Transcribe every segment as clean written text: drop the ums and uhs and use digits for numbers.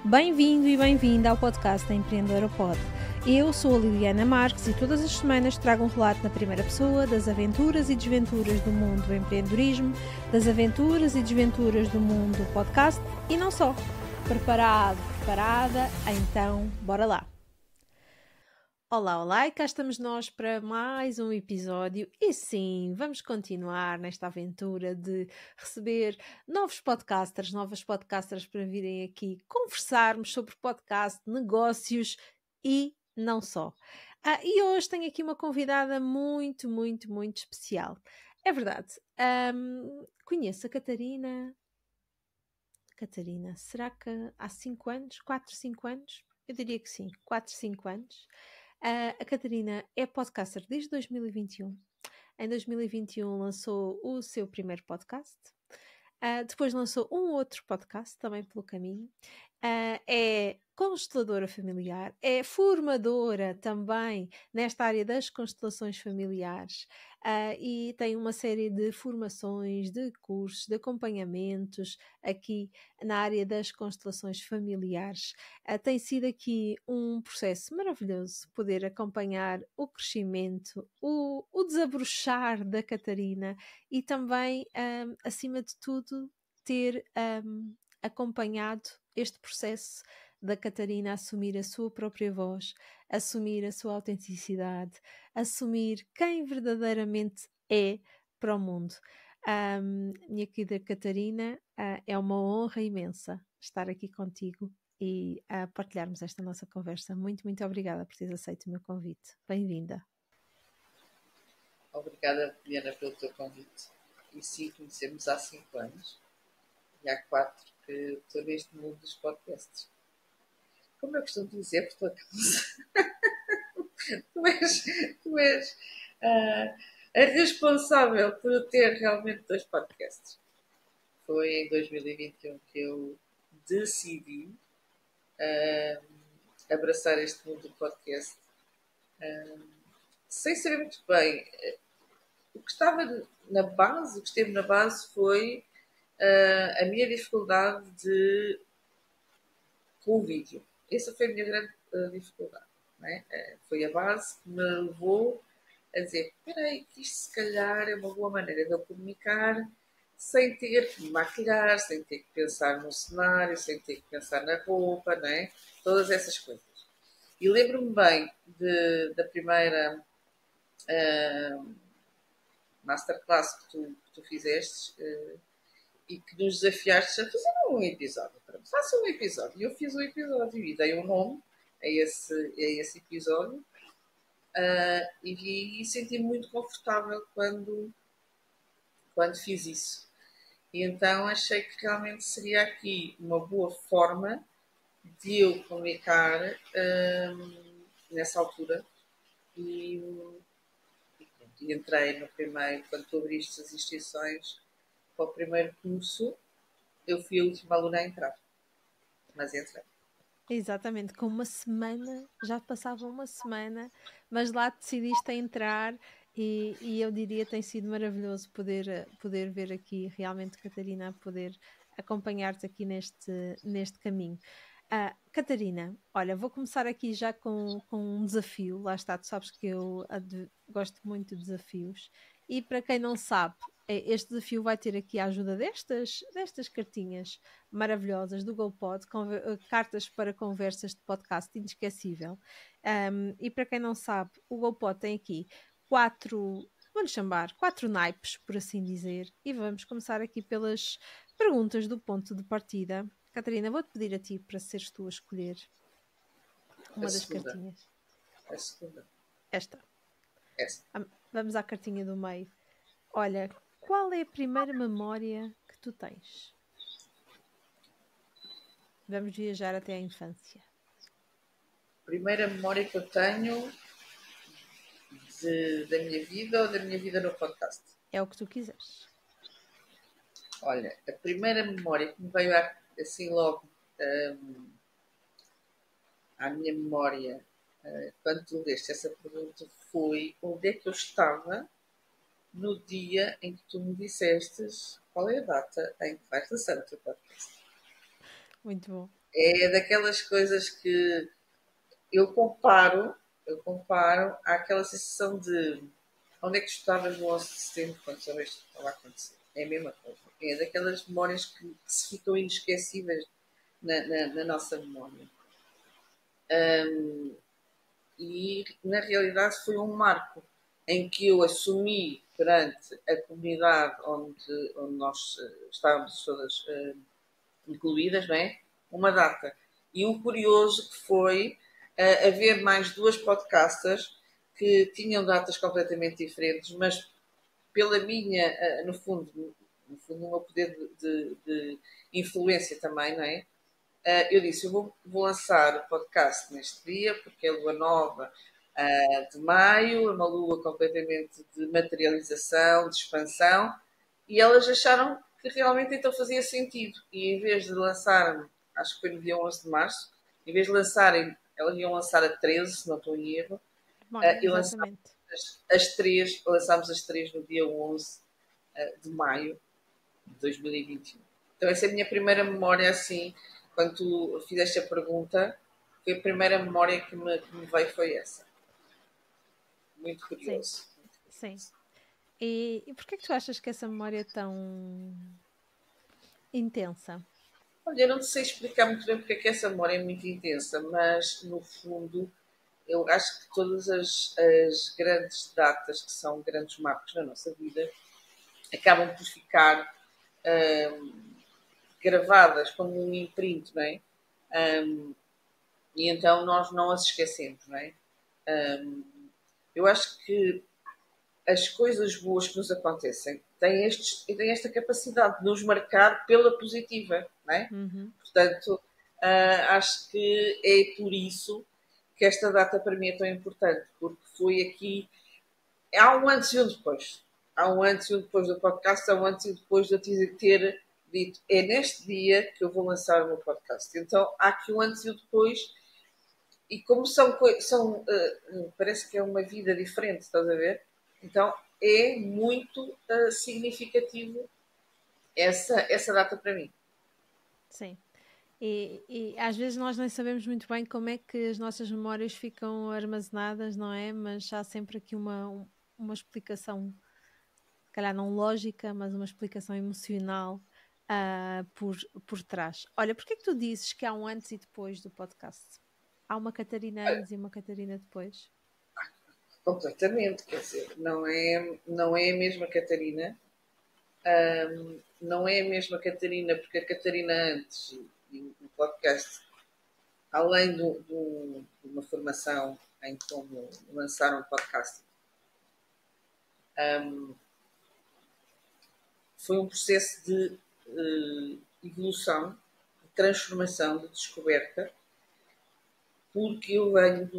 Bem-vindo e bem-vinda ao podcast da Empreendedora Pod. Eu sou a Liliana Marques e todas as semanas trago um relato na primeira pessoa das aventuras e desventuras do mundo do empreendedorismo, das aventuras e desventuras do mundo do podcast e não só. Preparado, preparada? Então, bora lá! Olá, e cá estamos nós para mais um episódio e sim, vamos continuar nesta aventura de receber novas podcasters para virem aqui conversarmos sobre podcast, negócios e não só. E hoje tenho aqui uma convidada muito especial. É verdade, conheço a Catarina. Catarina, será que há 5 anos? 4, 5 anos? Eu diria que sim, 4, 5 anos. A Catarina é podcaster desde 2021. Em 2021 lançou o seu primeiro podcast. Depois lançou um outro podcast também pelo caminho. É consteladora familiar, é formadora também nesta área das constelações familiares e tem uma série de formações, de cursos, de acompanhamentos aqui na área das constelações familiares. Tem sido aqui um processo maravilhoso poder acompanhar o crescimento, o desabrochar da Catarina e também, acima de tudo, ter acompanhado este processo da Catarina assumir a sua própria voz, assumir a sua autenticidade, assumir quem verdadeiramente é para o mundo. Minha querida Catarina, é uma honra imensa estar aqui contigo e partilharmos esta nossa conversa. Muito obrigada por teres aceito o meu convite. Bem-vinda. Obrigada, Diana, pelo teu convite. E sim, conhecemos há 5 anos e há 4 que estou neste mundo dos podcasts. Como eu costumo dizer, por tua causa, tu és a responsável por eu ter realmente 2 podcasts. Foi em 2021 que eu decidi abraçar este mundo do podcast sem saber muito bem. O que estava na base, o que esteve na base foi a minha dificuldade com o vídeo. Essa foi a minha grande dificuldade. Não é? Foi a base que me levou a dizer: espera aí, que isto se calhar é uma boa maneira de eu comunicar sem ter que me maquilhar, sem ter que pensar no cenário, sem ter que pensar na roupa, não é? Todas essas coisas. E lembro-me bem da primeira masterclass que tu fizeste e que nos desafiaste a fazer um episódio. Faça um episódio. E eu fiz um episódio e dei um nome a esse episódio e senti-me muito confortável quando fiz isso. E então achei que realmente seria aqui uma boa forma de eu comunicar nessa altura e entrei no primeiro, quando tu abriste as inscrições para o primeiro curso, eu fui a última aluna a entrar, mas entrei. Exatamente, com uma semana, já passava uma semana, mas lá decidiste entrar e eu diria que tem sido maravilhoso poder ver aqui realmente, Catarina, poder acompanhar-te aqui neste caminho. Catarina, olha, vou começar aqui já com um desafio, lá está, tu sabes que eu gosto muito de desafios e para quem não sabe, este desafio vai ter aqui a ajuda destas cartinhas maravilhosas do GoPod, cartas para conversas de podcast inesquecível. E para quem não sabe, o GoPod tem aqui 4, vamos chamar, 4 naipes, por assim dizer, e vamos começar aqui pelas perguntas do ponto de partida. Catarina, vou-te pedir a ti para seres tu a escolher uma das cartinhas. A segunda. Esta. Essa. Vamos à cartinha do meio. Olha, qual é a primeira memória que tu tens? Vamos viajar até à infância. Primeira memória que eu tenho da minha vida ou da minha vida no podcast? É o que tu quiseres. Olha, a primeira memória que me veio assim logo à minha memória quando tu leste essa pergunta foi onde é que eu estava no dia em que tu me dissestes qual é a data em que vais lançar o teu podcast. Muito bom. É daquelas coisas que eu comparo àquela sensação de onde é que tu estavas no 11 de setembro quando soubeste que estava a acontecer. É a mesma coisa. É daquelas memórias que se ficam inesquecíveis na nossa memória. E na realidade foi um marco em que eu assumi perante a comunidade onde nós estávamos todas incluídas, não é? Uma data. E o curioso que foi haver mais duas podcasters que tinham datas completamente diferentes, mas pela minha, no meu poder de influência também, não é? Eu disse, eu vou lançar o podcast neste dia, porque é a lua nova de maio, é uma lua completamente de materialização, de expansão, e elas acharam que realmente então fazia sentido. E em vez de lançarem, acho que foi no dia 11 de março, em vez de lançarem, elas iam lançar a 13, se não estou em erro, e lançámos Exatamente. as três no dia 11 de maio de 2021. Então essa é a minha primeira memória assim, quando tu fizeste a pergunta, foi a primeira memória que me veio foi essa. Muito Sim, curioso. sim. E porquê que tu achas que essa memória é tão intensa? Olha, eu não sei explicar muito bem porque é que essa memória é muito intensa, mas no fundo eu acho que todas as grandes datas que são grandes marcos na nossa vida acabam por ficar gravadas como um imprint, não é? E então nós não as esquecemos, não é? Eu acho que as coisas boas que nos acontecem têm esta capacidade de nos marcar pela positiva, não é? Uhum. Portanto, acho que é por isso que esta data para mim é tão importante, porque foi aqui. Há um antes e um depois. Há um antes e um depois do podcast, há um antes e um depois de eu ter dito é neste dia que eu vou lançar o meu podcast. Então há aqui um antes e um depois, e como parece que é uma vida diferente, estás a ver? Então é muito significativo essa data para mim. Sim. E às vezes nós nem sabemos muito bem como é que as nossas memórias ficam armazenadas, não é? Mas há sempre aqui uma explicação, se calhar não lógica, mas uma explicação emocional por trás. Olha, porquê é que tu dizes que há um antes e depois do podcast? Há uma Catarina antes e uma Catarina depois? Completamente, quer dizer, não é a mesma Catarina, não é a mesma Catarina, porque a Catarina antes, no podcast, além de uma formação em como lançar um podcast, foi um processo de evolução, de transformação, de descoberta, porque eu venho de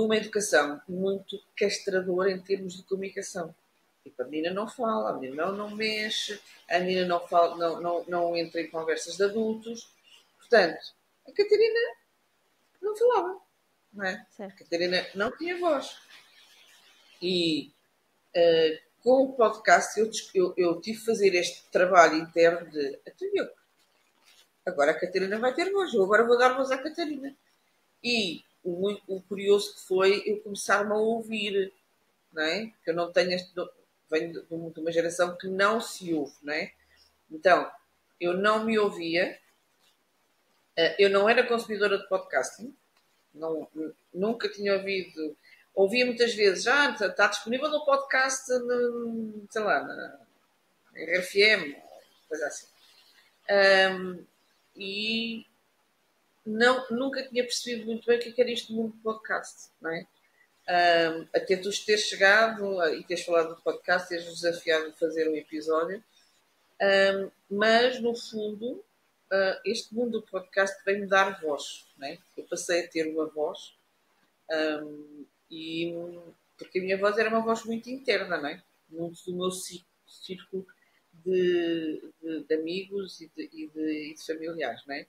uma educação muito castradora em termos de comunicação. Tipo, a menina não fala, a menina não mexe, a menina não, fala, não entra em conversas de adultos. Portanto, a Catarina não falava, não é? A Certo. Catarina não tinha voz. E com o podcast eu tive que fazer este trabalho interno de agora a Catarina vai ter voz, eu agora vou dar voz à Catarina. E o curioso que foi eu começar-me a ouvir, não é? Porque eu não tenho venho de uma geração que não se ouve, não é? Então, eu não me ouvia, eu não era consumidora de podcasting, não, nunca tinha ouvido, ouvia muitas vezes, está disponível no podcast, sei lá, na RFM, coisa assim. E nunca tinha percebido muito bem o que era isto do mundo de podcast, não é? Até tu teres chegado e teres falado do podcast, teres desafiado a fazer um episódio, mas no fundo este mundo do podcast vem-me dar voz, não é? Eu passei a ter uma voz e porque a minha voz era uma voz muito interna, não é? Muito do meu círculo de amigos e de familiares, não é?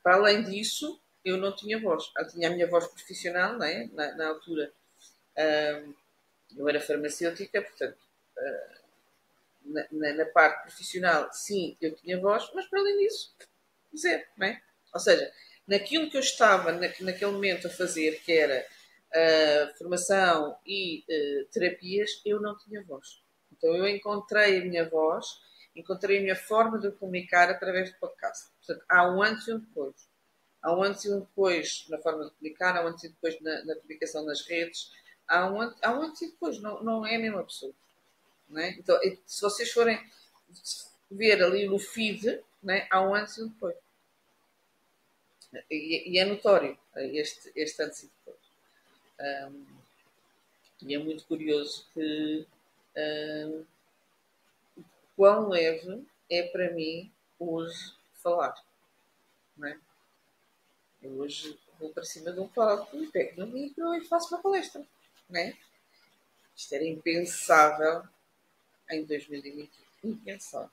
Para além disso, eu não tinha voz. Eu tinha a minha voz profissional, não é? Na altura, eu era farmacêutica, portanto, na parte profissional, sim, eu tinha voz, mas para além disso, zero, não é? Ou seja, naquilo que eu estava naquele momento a fazer, que era formação e terapias, eu não tinha voz. Então eu encontrei a minha voz, encontrei a minha forma de comunicar através do podcast. Portanto, há um antes e um depois. Há um antes e um depois na forma de comunicar, há um antes e depois na comunicação nas redes, há um antes e depois, não é a mesma pessoa. Não é? Então, se vocês forem ver ali no feed, não é? Há um antes e um depois. E é notório este antes e depois. E é muito curioso que quão leve é para mim hoje falar. Não é? Eu hoje vou para cima de um palco e pego no micro e faço uma palestra. Não é? Isto era impensável em 2021. Impensável.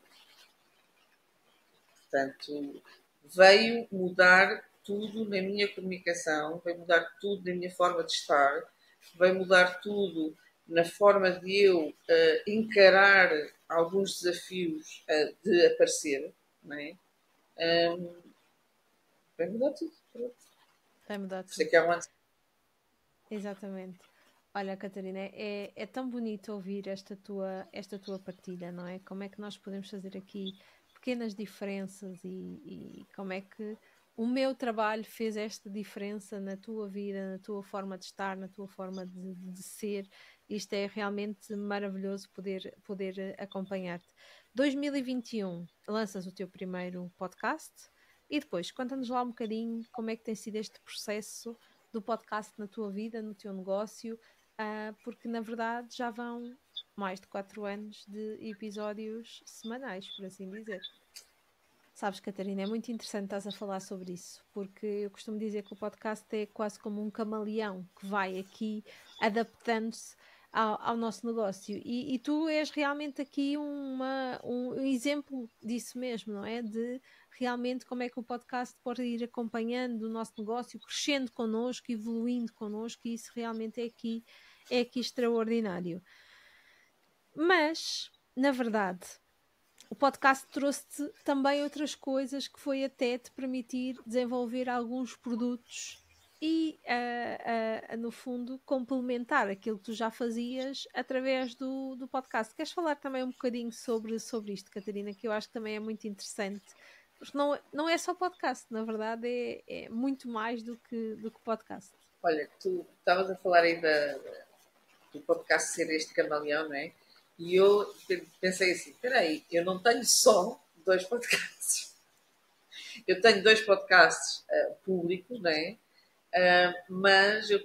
Portanto, veio mudar tudo na minha comunicação, veio mudar tudo na minha forma de estar, veio mudar tudo na forma de eu encarar alguns desafios de aparecer, não é? Vai mudar tudo. Vai mudar Por isso é tudo. que há um ano. Exatamente. Olha, Catarina, é tão bonito ouvir esta tua partilha, não é? Como é que nós podemos fazer aqui pequenas diferenças e como é que o meu trabalho fez esta diferença na tua vida, na tua forma de estar, na tua forma de ser. Isto é realmente maravilhoso poder acompanhar-te. 2021, lanças o teu primeiro podcast e depois conta-nos lá um bocadinho como é que tem sido este processo do podcast na tua vida, no teu negócio, porque na verdade já vão mais de 4 anos de episódios semanais, por assim dizer. Sabes, Catarina, é muito interessante estás a falar sobre isso, porque eu costumo dizer que o podcast é quase como um camaleão que vai aqui adaptando-se ao nosso negócio. E tu és realmente aqui um exemplo disso mesmo, não é? De realmente como é que o podcast pode ir acompanhando o nosso negócio, crescendo connosco, evoluindo connosco, e isso realmente é aqui extraordinário. Mas, na verdade, o podcast trouxe-te também outras coisas que foi até te permitir desenvolver alguns produtos e, no fundo, complementar aquilo que tu já fazias através do podcast. Queres falar também um bocadinho sobre isto, Catarina, que eu acho que também é muito interessante, porque não é só podcast, na verdade é muito mais do que podcast. Olha, tu estavas a falar aí do podcast ser este camaleão, não é? E eu pensei assim, espera aí, eu não tenho só 2 podcasts. Eu tenho 2 podcasts públicos, não é? Mas eu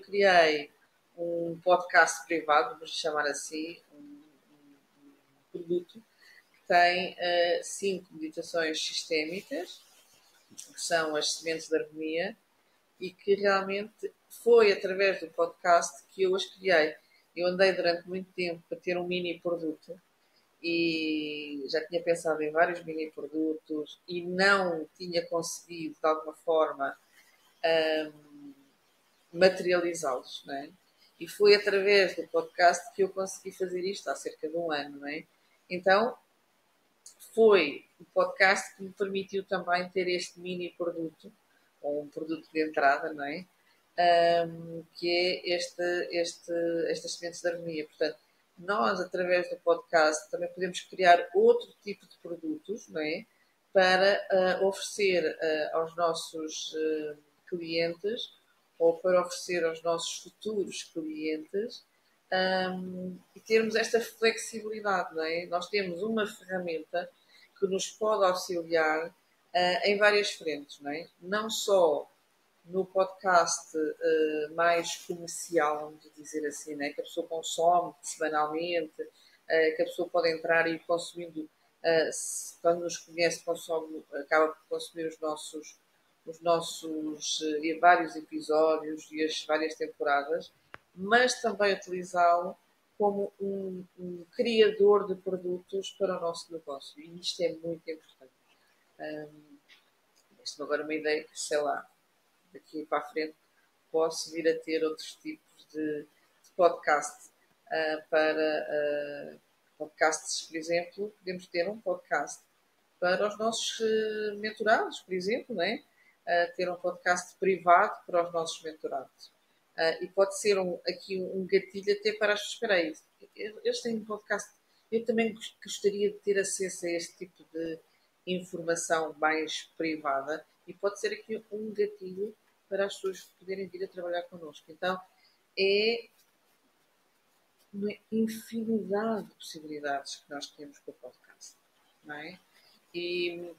criei um podcast privado, vamos chamar assim, um produto, que tem 5 meditações sistémicas, que são as sementes da harmonia, e que realmente foi através do podcast que eu as criei. Eu andei durante muito tempo para ter um mini produto e já tinha pensado em vários mini produtos e não tinha conseguido, de alguma forma, materializá-los, não é? E foi através do podcast que eu consegui fazer isto há cerca de um ano, não é? Então, foi o podcast que me permitiu também ter este mini produto, ou um produto de entrada, não é? Que é estas sementes de harmonia. Portanto, nós, através do podcast, também podemos criar outro tipo de produtos, não é? Para oferecer aos nossos clientes ou para oferecer aos nossos futuros clientes e termos esta flexibilidade, não é? Nós temos uma ferramenta que nos pode auxiliar em várias frentes, não é? Não só no podcast mais comercial, vamos dizer assim, né? Que a pessoa consome semanalmente, que a pessoa pode entrar e ir consumindo, quando nos conhece, consome, acaba por consumir os nossos vários episódios e as várias temporadas, mas também utilizá-lo como um criador de produtos para o nosso negócio. E isto é muito importante. Isto agora uma ideia que, sei lá, daqui para a frente posso vir a ter outros tipos de podcast para podcasts, por exemplo, podemos ter um podcast para os nossos mentorados, por exemplo, não é? Ter um podcast privado para os nossos mentorados. E pode ser aqui um gatilho até para as pessoas. Espera aí, eles têm um podcast. Eu também gostaria de ter acesso a este tipo de informação mais privada e pode ser aqui um gatilho para as pessoas poderem vir a trabalhar connosco. Então, é uma infinidade de possibilidades que nós temos com o podcast, não é? E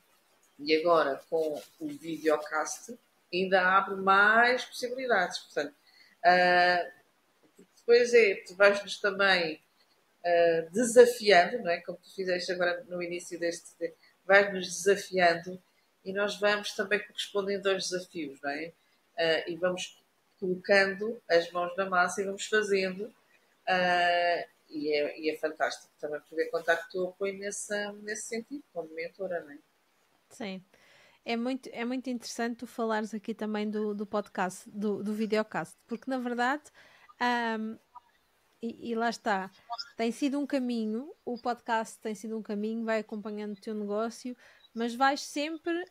agora, com o videocast, ainda abre mais possibilidades. Portanto, depois tu vais-nos também desafiando, não é? Como tu fizeste agora no início vais-nos desafiando e nós vamos também correspondendo aos desafios, não é? E vamos colocando as mãos na massa e vamos fazendo. E é fantástico também poder contar com o teu apoio nesse sentido, como mentora, não é? Sim. É muito interessante tu falares aqui também do podcast, do videocast, porque na verdade, e lá está, tem sido um caminho, o podcast tem sido um caminho, vai acompanhando o teu negócio, mas vais sempre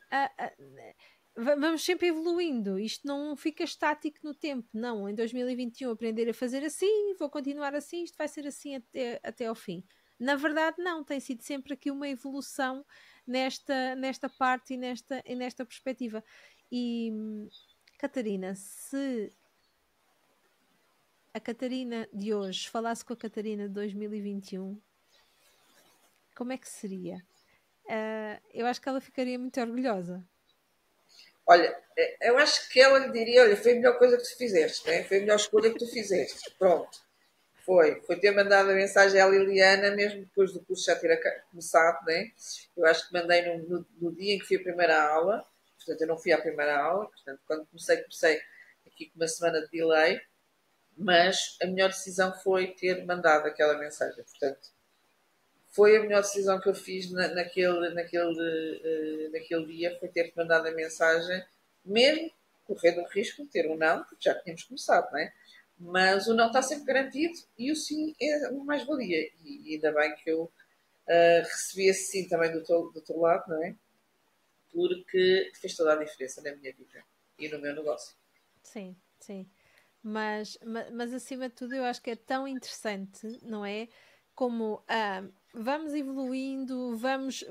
vamos sempre evoluindo, isto não fica estático no tempo, não, em 2021 aprender a fazer assim, vou continuar assim, isto vai ser assim até ao fim. Na verdade não, tem sido sempre aqui uma evolução nesta parte e nesta perspectiva. E Catarina, se a Catarina de hoje falasse com a Catarina de 2021, como é que seria? Eu acho que ela ficaria muito orgulhosa. Olha, eu acho que ela lhe diria, olha, foi a melhor coisa que tu fizeste, né? Foi a melhor escolha que tu fizeste. Pronto. Foi ter mandado a mensagem à Liliana, mesmo depois do curso já ter começado, né? Eu acho que mandei no dia em que fui a primeira aula, portanto eu não fui à primeira aula, portanto quando comecei aqui com uma semana de delay, mas a melhor decisão foi ter mandado aquela mensagem, portanto foi a melhor decisão que eu fiz naquele dia, foi ter mandado a mensagem, mesmo correndo o risco de ter um não, porque já tínhamos começado, não é? Mas o não está sempre garantido e o sim é uma mais-valia. E ainda bem que eu recebi esse sim também do teu lado, não é? Porque fez toda a diferença na minha vida e no meu negócio. Sim, sim. Mas acima de tudo eu acho que é tão interessante, não é? Como vamos evoluindo, vamos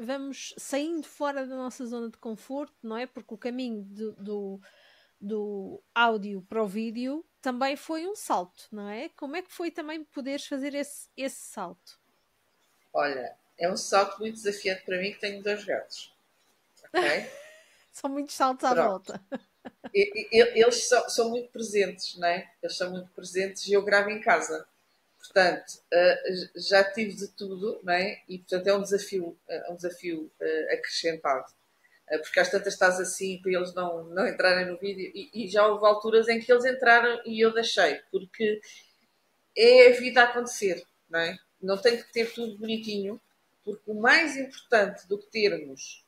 saindo fora da nossa zona de conforto, não é? Porque o caminho do áudio para o vídeo também foi um salto, não é? Como é que foi também poderes fazer esse salto? Olha, é um salto muito desafiante para mim que tenho 2 gatos. Ok? São muitos saltos à Pronto. volta. Eles são muito presentes, não é? Eles são muito presentes e eu gravo em casa. Portanto, já tive de tudo, não é? E portanto é um desafio acrescentado. Porque às tantas estás assim para eles não entrarem no vídeo e já houve alturas em que eles entraram e eu deixei, porque é a vida a acontecer, não é? Não tem que ter tudo bonitinho, porque o mais importante do que termos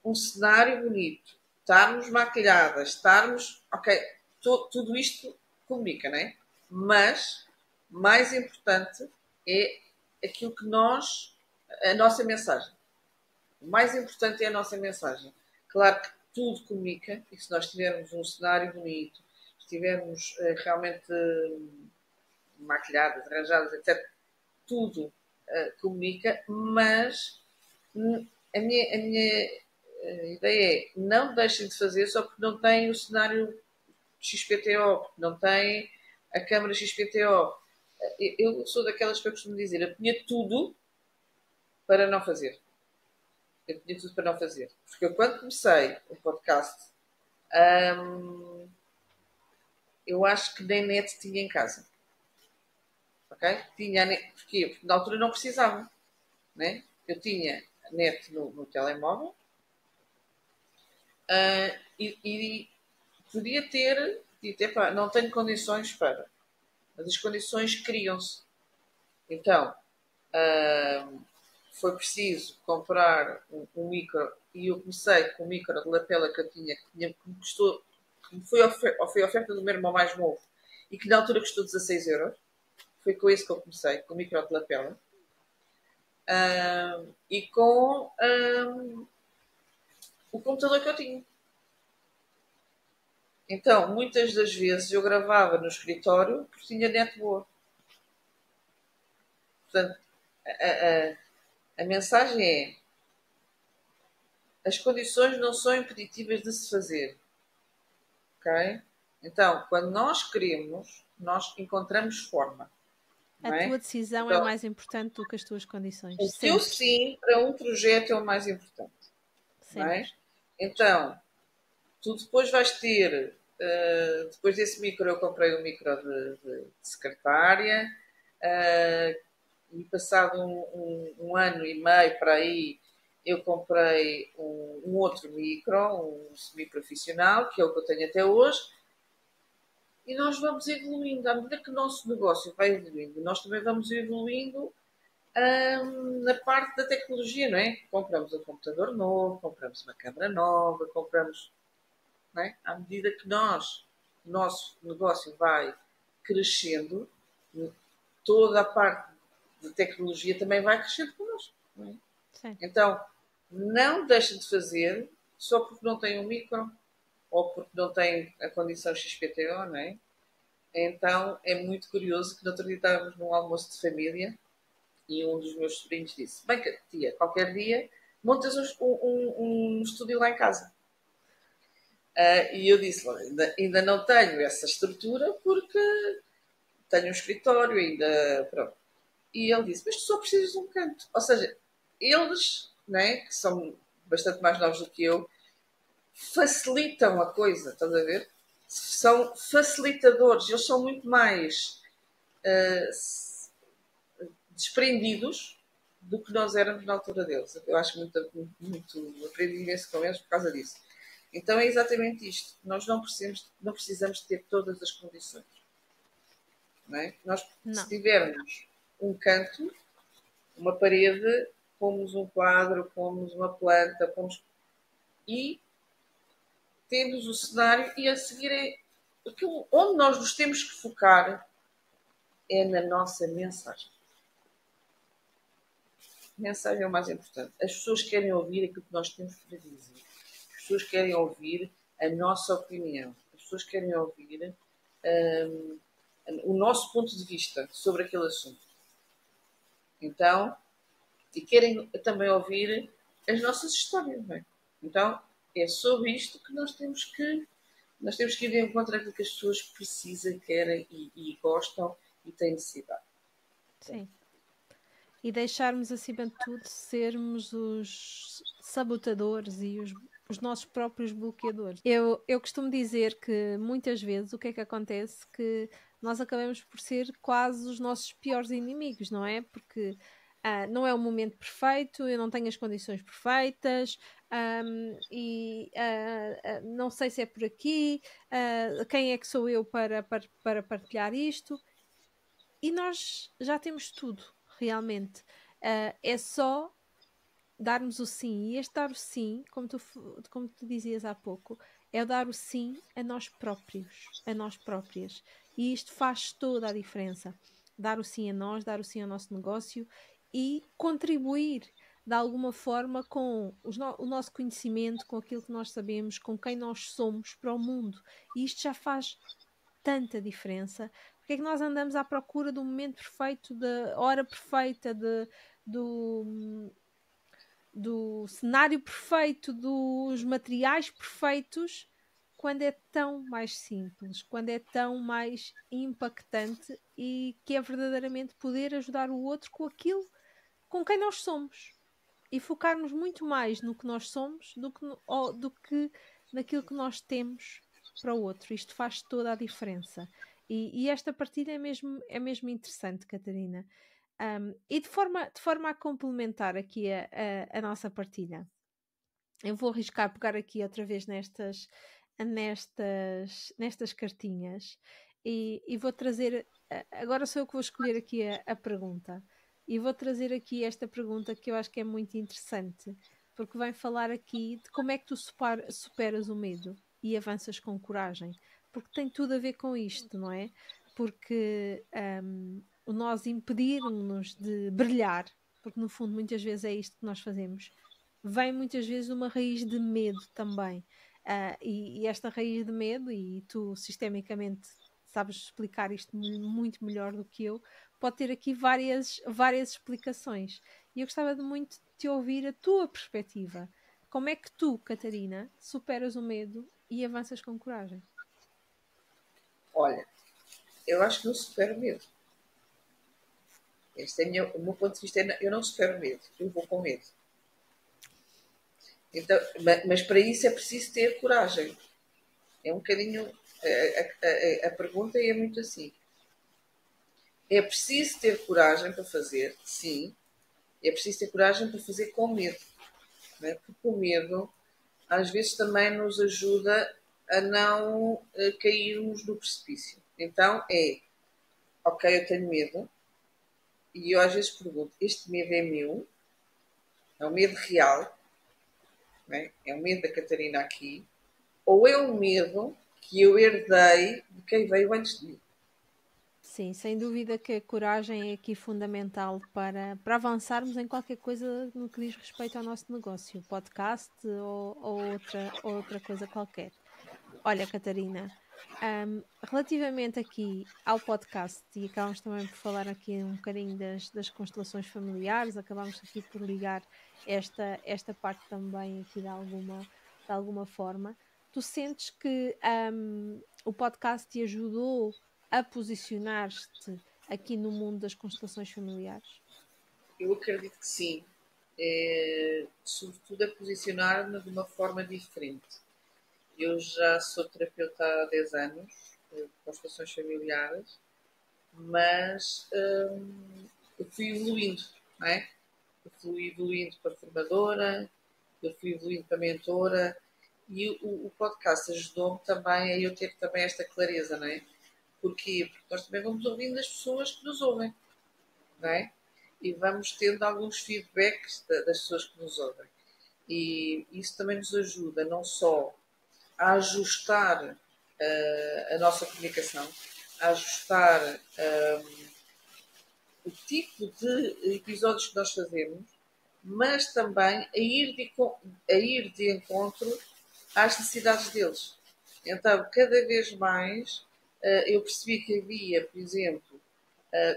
um cenário bonito, estarmos maquilhadas, estarmos. Ok, tudo isto comunica, não é? Mas mais importante é aquilo que nós. A nossa mensagem. O mais importante é a nossa mensagem. Claro que tudo comunica, e se nós tivermos um cenário bonito, se estivermos realmente maquilhadas, arranjadas, etc., tudo comunica, mas a minha ideia é não deixem de fazer só porque não têm o cenário XPTO, porque não têm a câmara XPTO. Eu sou daquelas que eu costumo dizer, eu tinha tudo para não fazer. Eu tinha tudo para não fazer. Porque eu quando comecei o podcast, eu acho que nem net tinha em casa. Ok? Tinha net, porquê? Porque na altura não precisava. Né? Eu tinha net no telemóvel, e podia ter, pá, não tenho condições para, mas as condições criam-se. Então, foi preciso comprar um micro, e eu comecei com o micro de lapela que eu tinha, que me custou, que foi oferta do meu irmão mais novo, e que na altura custou 16 euros. Foi com esse que eu comecei, com o micro de lapela. E com o computador que eu tinha. Então, muitas das vezes eu gravava no escritório porque tinha net boa. Portanto, a mensagem é: as condições não são impeditivas de se fazer. Ok? Então, quando nós queremos, nós encontramos forma. A Não é? tua decisão é Então, mais importante do que as tuas condições. o teu Sempre. sim para um projeto é o mais importante. Não Sempre. é? Então, tu depois vais ter, depois desse micro, eu comprei um micro de secretária, e passado um ano e meio para aí, eu comprei um outro micro, um semi-profissional, que é o que eu tenho até hoje, e nós vamos evoluindo. À medida que o nosso negócio vai evoluindo, nós também vamos evoluindo na parte da tecnologia, não é? Compramos um computador novo, compramos uma câmara nova, compramos, não é? À medida que o nosso negócio vai crescendo, toda a parte de tecnologia também vai crescendo connosco, não é? Sim. Então, não deixem de fazer só porque não têm um micro ou porque não têm a condição XPTO, não é? Então, é muito curioso que no outro dia estávamos num almoço de família e um dos meus sobrinhos disse: bem, tia, qualquer dia montas um estúdio lá em casa. E eu disse: ainda não tenho essa estrutura porque tenho um escritório, ainda. Pronto. E ele disse: mas tu só precisas de um canto. Ou seja, eles, né, que são bastante mais novos do que eu, facilitam a coisa, estás a ver? São facilitadores, eles são muito mais desprendidos do que nós éramos na altura deles. Eu acho muito aprendi imenso com eles por causa disso. Então é exatamente isto. Nós não precisamos ter todas as condições. Não é? Nós, se Não. tivermos um canto, uma parede, pomos um quadro, pomos uma planta, pomos... e temos o cenário e a seguir é... onde nós nos temos que focar é na nossa mensagem. A mensagem é o mais importante. As pessoas querem ouvir aquilo que nós temos para dizer. As pessoas querem ouvir a nossa opinião. As pessoas querem ouvir o nosso ponto de vista sobre aquele assunto. Então, e querem também ouvir as nossas histórias, não é? Então, é sobre isto que nós temos que ir de encontro àquilo que as pessoas precisam, querem e gostam e têm necessidade. Sim. E deixarmos, acima de tudo, sermos os sabotadores e os nossos próprios bloqueadores. Eu costumo dizer que muitas vezes o que é que acontece? Que nós acabamos por ser quase os nossos piores inimigos, não é? Porque não é o momento perfeito, eu não tenho as condições perfeitas, não sei se é por aqui, quem é que sou eu para partilhar isto? E nós já temos tudo, realmente. É só darmos o sim. E este dar o sim, como tu dizias há pouco, é dar o sim a nós próprios, a nós próprias. E isto faz toda a diferença. Dar o sim a nós, dar o sim ao nosso negócio e contribuir de alguma forma com o nosso conhecimento, com aquilo que nós sabemos, com quem nós somos para o mundo. E isto já faz tanta diferença. Porque é que nós andamos à procura do momento perfeito, da hora perfeita, do, do cenário perfeito, dos materiais perfeitos, quando é tão mais simples, quando é tão mais impactante e que é verdadeiramente poder ajudar o outro com aquilo com quem nós somos e focarmos muito mais no que nós somos do que naquilo que nós temos para o outro. Isto faz toda a diferença. E esta partilha é mesmo interessante, Catarina. E de forma a complementar aqui a nossa partilha, eu vou arriscar pegar aqui outra vez nestas cartinhas e vou trazer. Agora sou eu que vou escolher aqui a pergunta. E vou trazer aqui esta pergunta que eu acho que é muito interessante, porque vem falar aqui de como é que tu superas o medo e avanças com coragem, porque tem tudo a ver com isto, não é? Porque o nós impedirmos-nos de brilhar, porque no fundo muitas vezes é isto que nós fazemos, vem muitas vezes de uma raiz de medo também. E esta raiz de medo, e tu sistemicamente sabes explicar isto muito melhor do que eu, pode ter aqui várias explicações. E eu gostava de muito de te ouvir a tua perspectiva. Como é que tu, Catarina, superas o medo e avanças com coragem? Olha, eu acho que não supero medo. O meu ponto de vista eu não supero medo, eu vou com medo. Então, mas para isso é preciso ter coragem. É um bocadinho. A pergunta é muito assim. É preciso ter coragem para fazer, sim. É preciso ter coragem para fazer com medo. Não é? Porque o medo, às vezes, também nos ajuda a não cairmos no precipício. Então, ok, eu tenho medo. E eu às vezes pergunto, este medo é meu? É um medo real? Não é? É um medo da Catarina aqui? Ou é um medo que eu herdei de quem veio antes de mim? Sim, sem dúvida que a coragem é aqui fundamental para avançarmos em qualquer coisa no que diz respeito ao nosso negócio, podcast ou outra coisa qualquer. Olha, Catarina, relativamente aqui ao podcast, e acabamos também por falar aqui um bocadinho das constelações familiares, acabamos aqui por ligar esta parte também aqui de alguma forma. Tu sentes que o podcast te ajudou a posicionar-te aqui no mundo das constelações familiares? Eu acredito que sim. Sobretudo a posicionar-me de uma forma diferente. Eu já sou terapeuta há 10 anos, de constelações familiares, mas eu fui evoluindo, não é? Eu fui evoluindo para formadora, eu fui evoluindo para mentora e o podcast ajudou-me também a eu ter também esta clareza, não é? Porquê? Porque nós também vamos ouvindo as pessoas que nos ouvem, não é? E vamos tendo alguns feedbacks das pessoas que nos ouvem. E isso também nos ajuda não só a ajustar a nossa comunicação, a ajustar o tipo de episódios que nós fazemos, mas também a ir de encontro às necessidades deles. Então, cada vez mais eu percebi que havia, por exemplo,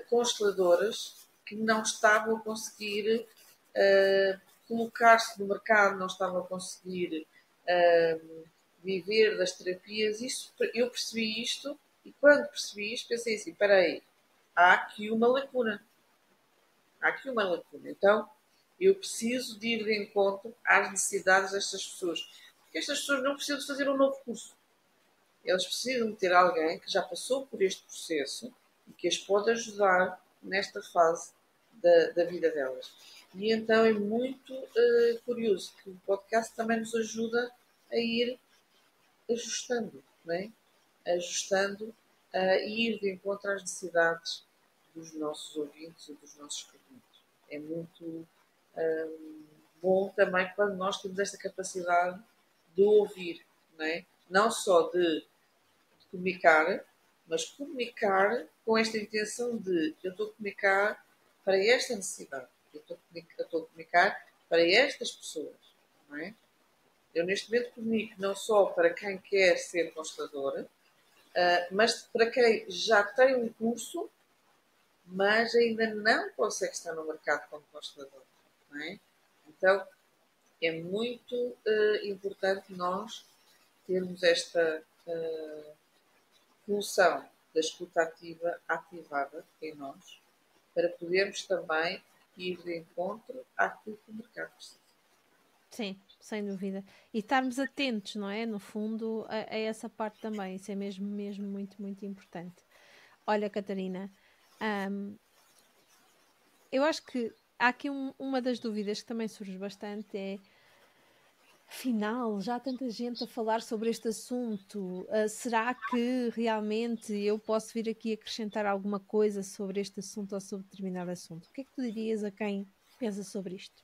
consteladoras que não estavam a conseguir colocar-se no mercado, não estavam a conseguir viver das terapias. Eu percebi isto e quando percebi isto pensei assim, espera aí, há aqui uma lacuna. Há aqui uma lacuna. Então, eu preciso de ir de encontro às necessidades destas pessoas. Porque estas pessoas não precisam de fazer um novo curso. Eles precisam de ter alguém que já passou por este processo e que as pode ajudar nesta fase da vida delas. E então é muito curioso que o podcast também nos ajuda a ir ajustando, não é? Ajustando e ir de encontro às necessidades dos nossos ouvintes e dos nossos clientes. É muito bom também quando nós temos esta capacidade de ouvir, não é? Não só de comunicar, mas comunicar com esta intenção de eu estou a comunicar para esta necessidade, estou a comunicar para estas pessoas, não é? Eu neste momento comunico não só para quem quer ser constelador, mas para quem já tem um curso, mas ainda não consegue estar no mercado como constelador, não é? Então é muito importante nós termos esta função da escuta ativa ativada em nós, para podermos também ir de encontro àquilo que o mercado precisa. Sim, sem dúvida. E estarmos atentos, não é? No fundo, a essa parte também. Isso é mesmo muito, muito importante. Olha, Catarina, hum, eu acho que há aqui uma das dúvidas que também surge bastante é, afinal, já há tanta gente a falar sobre este assunto, será que realmente eu posso vir aqui acrescentar alguma coisa sobre este assunto ou sobre determinado assunto? O que é que tu dirias a quem pensa sobre isto?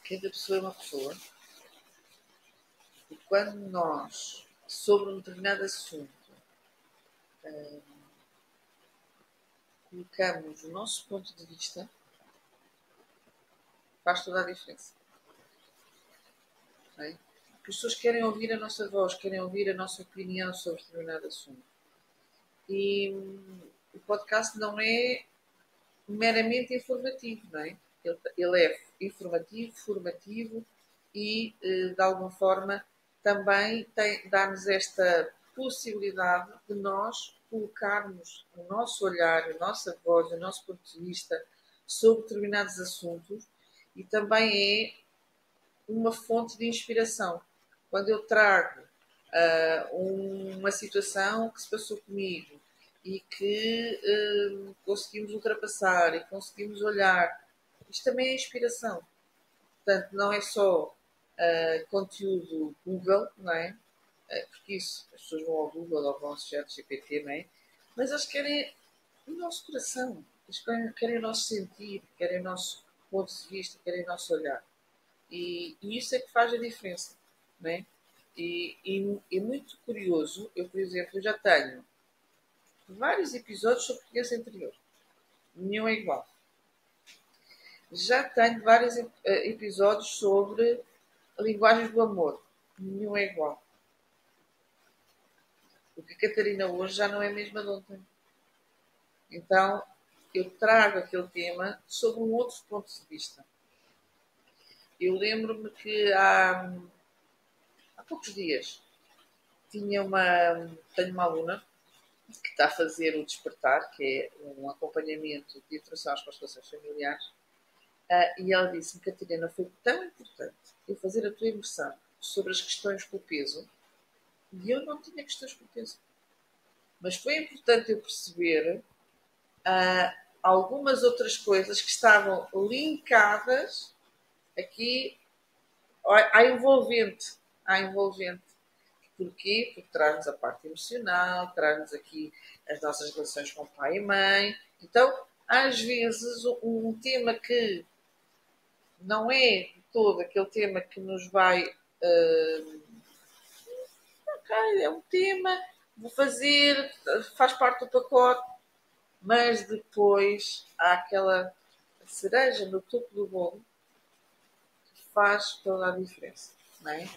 Cada pessoa é uma pessoa e quando nós, sobre um determinado assunto, colocamos o nosso ponto de vista, faz toda a diferença. não é? Porque as pessoas querem ouvir a nossa voz, querem ouvir a nossa opinião sobre determinado assunto. E o podcast não é meramente informativo, não é? Ele é informativo, formativo e, de alguma forma, também dá-nos esta possibilidade de nós colocarmos o nosso olhar, a nossa voz, o nosso ponto de vista sobre determinados assuntos e também é uma fonte de inspiração. Quando eu trago uma situação que se passou comigo e que conseguimos ultrapassar e conseguimos olhar, isto também é inspiração. Portanto, não é só conteúdo Google, não é? Porque isso, as pessoas vão ao Google ou vão ao ChatGPT, não é? Mas eles querem o nosso coração, eles querem o nosso sentir, querem o nosso ponto de vista, querem o nosso olhar. E isso é que faz a diferença, não é? E é muito curioso, eu, por exemplo, eu já tenho vários episódios sobre criança interior. Nenhum é igual. Já tenho vários episódios sobre linguagens do amor. Nenhum é igual. O que a Catarina hoje já não é a mesma de ontem. Então, eu trago aquele tema sob um outro ponto de vista. Eu lembro-me que há poucos dias tenho uma aluna que está a fazer o Despertar, que é um acompanhamento de introdução às constelações familiares, e ela disse-me, Catarina, foi tão importante eu fazer a tua imersão sobre as questões com o peso, e eu não tinha questões com o peso. Mas foi importante eu perceber algumas outras coisas que estavam linkadas aqui à envolvente. Porquê? Porque traz-nos a parte emocional, traz-nos aqui as nossas relações com pai e mãe. Então, às vezes, um tema que não é todo aquele tema que nos vai... ok, é um tema, vou fazer, faz parte do pacote, mas depois há aquela cereja no topo do bolo que faz toda a diferença, não é?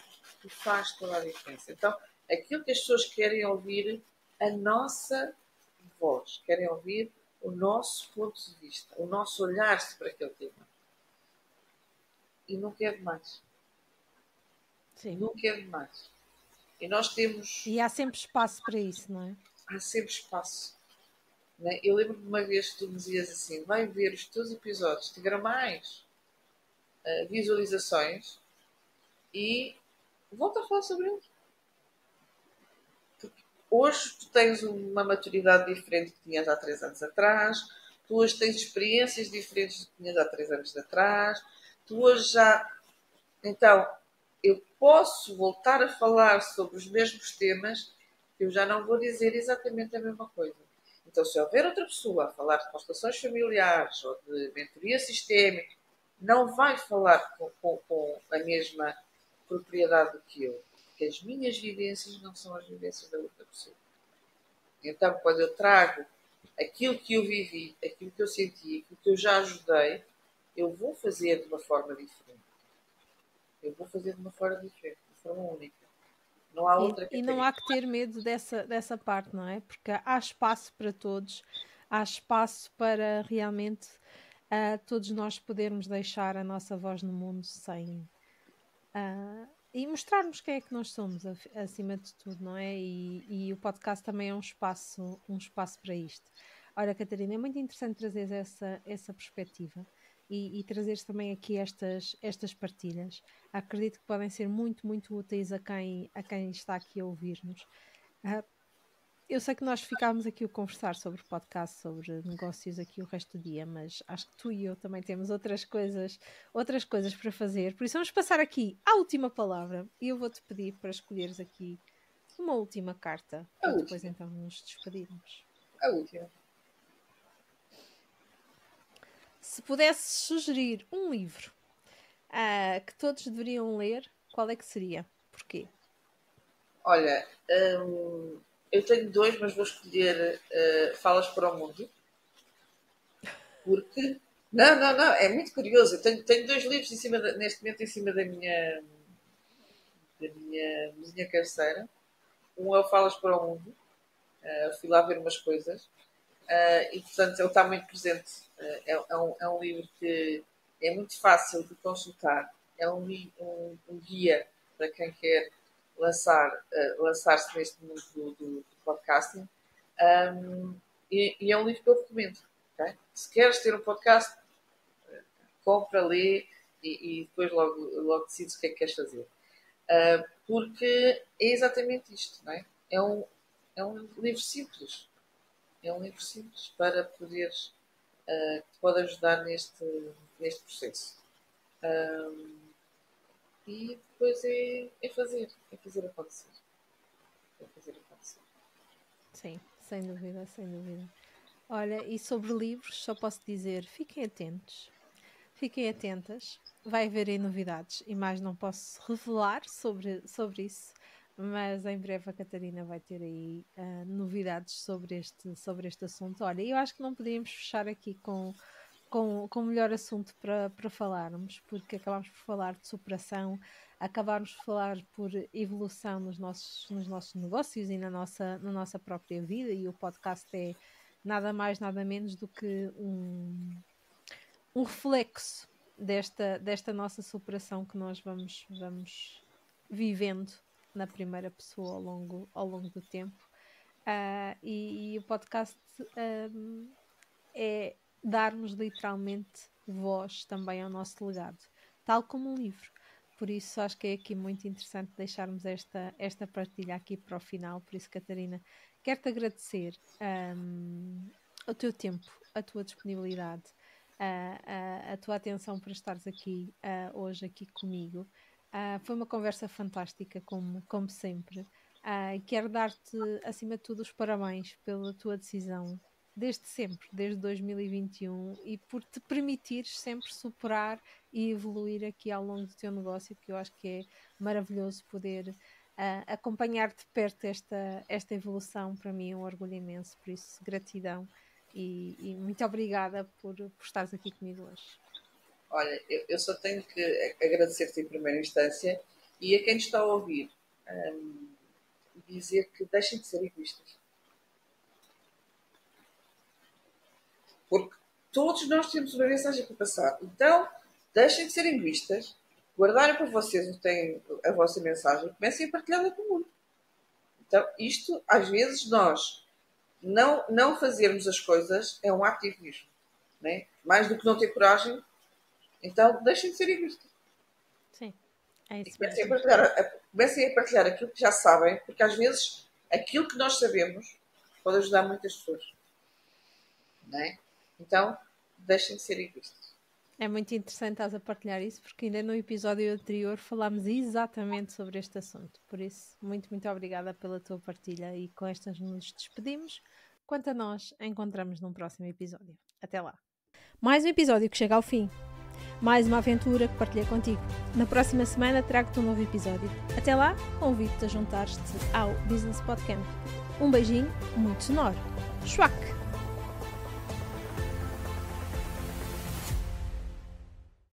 Que faz toda a diferença. Então, aquilo que as pessoas querem ouvir, a nossa voz, querem ouvir o nosso ponto de vista, o nosso olhar para aquele tema. E nunca é demais. Sim. Nunca é demais. E nós temos... E há sempre espaço para isso, não é? Há sempre espaço. Não é? Eu lembro de uma vez que tu me dizias assim, vai ver os teus episódios, tiveram mais visualizações e volta a falar sobre eles. Porque hoje tu tens uma maturidade diferente que tinhas há 3 anos atrás, tu hoje tens experiências diferentes do que tinhas há 3 anos atrás, tu hoje já... Então, eu posso voltar a falar sobre os mesmos temas, eu já não vou dizer exatamente a mesma coisa. Então, se houver outra pessoa a falar de constelações familiares ou de mentoria sistémica, não vai falar com a mesma propriedade do que eu. Porque as minhas vivências não são as vivências da outra pessoa. Então, quando eu trago aquilo que eu vivi, aquilo que eu senti, aquilo que eu já ajudei, eu vou fazer de uma forma diferente. Eu vou fazer de uma forma diferente, de forma única. Não há outra E não há que ter medo dessa parte, não é? Porque há espaço para todos, há espaço para realmente todos nós podermos deixar a nossa voz no mundo sem. E mostrarmos quem é que nós somos, acima de tudo, não é? E o podcast também é um espaço para isto. Ora, Catarina, é muito interessante trazer essa perspectiva e trazeres também aqui estas partilhas. Acredito que podem ser muito, muito úteis a quem está aqui a ouvir-nos. Eu sei que nós ficámos aqui a conversar sobre podcast, sobre negócios aqui o resto do dia, mas acho que tu e eu também temos outras coisas para fazer. Por isso vamos passar aqui à última palavra e eu vou-te pedir para escolheres aqui uma última carta A para depois última. então nos despedirmos. A última. Se pudesses sugerir um livro que todos deveriam ler, qual é que seria? Porquê? Olha, eu tenho 2, mas vou escolher Falas para o Mundo. Porque... Não, é muito curioso. Eu tenho 2 livros neste momento em cima da minha da minha vizinha cabeceira. Eu Falas para o Mundo. Fui lá ver umas coisas. E, portanto, ele está muito presente. É um livro que é muito fácil de consultar. É um guia para quem quer lançar-se neste mundo do podcasting. E é um livro que eu recomendo. Okay? Se queres ter um podcast, compra, lê e depois logo decides o que é que queres fazer. Porque é exatamente isto. Não é? É um livro simples. É um livro simples para poderes, que te pode ajudar neste processo. E depois é fazer acontecer. É fazer acontecer. Sim, sem dúvida, sem dúvida. Olha, e sobre livros, só posso dizer, fiquem atentos, fiquem atentas, vai haver aí novidades e mais não posso revelar sobre isso, mas em breve a Catarina vai ter aí novidades sobre este assunto. Olha, eu acho que não podíamos fechar aqui com o melhor assunto para falarmos, porque acabámos por falar de superação, acabámos por falar por evolução nos nossos negócios e na nossa própria vida, e o podcast é nada mais, nada menos do que um reflexo desta nossa superação que nós vamos vivendo na primeira pessoa ao longo do tempo. E o podcast é darmos literalmente voz também ao nosso legado, tal como um livro. Por isso acho que é aqui muito interessante deixarmos esta partilha aqui para o final. Por isso, Catarina, quero-te agradecer o teu tempo, a tua disponibilidade, a tua atenção para estares aqui hoje aqui comigo. Foi uma conversa fantástica, como sempre. Quero dar-te, acima de tudo, os parabéns pela tua decisão desde sempre, desde 2021, e por te permitires sempre superar e evoluir aqui ao longo do teu negócio, que eu acho que é maravilhoso poder acompanhar de perto esta evolução. Para mim é um orgulho imenso, por isso gratidão e muito obrigada por estares aqui comigo hoje. Olha, eu só tenho que agradecer-te em primeira instância e a quem está a ouvir dizer que deixem de ser egoístas. Porque todos nós temos uma mensagem para passar. Então, deixem de ser egoístas, guardarem para vocês o que têm a vossa mensagem e comecem a partilhá-la com o mundo. Então, isto, às vezes, nós não fazermos as coisas é um ato de egoísmo. Não é? Mais do que não ter coragem, então deixem de ser egoístas. Sim, é isso. Comecem a partilhar aquilo que já sabem, porque às vezes aquilo que nós sabemos pode ajudar muitas pessoas. Não é? Então, deixem de ser egoístas. É muito interessante estás a partilhar isso, porque ainda no episódio anterior falámos exatamente sobre este assunto. Por isso, muito, muito obrigada pela tua partilha, e com estas nos despedimos. Quanto a nós, encontramos num próximo episódio. Até lá. Mais um episódio que chega ao fim. Mais uma aventura que partilhei contigo. Na próxima semana trago-te um novo episódio. Até lá, convido-te a juntar-te ao Business Podcast. Um beijinho muito sonoro. Schwack!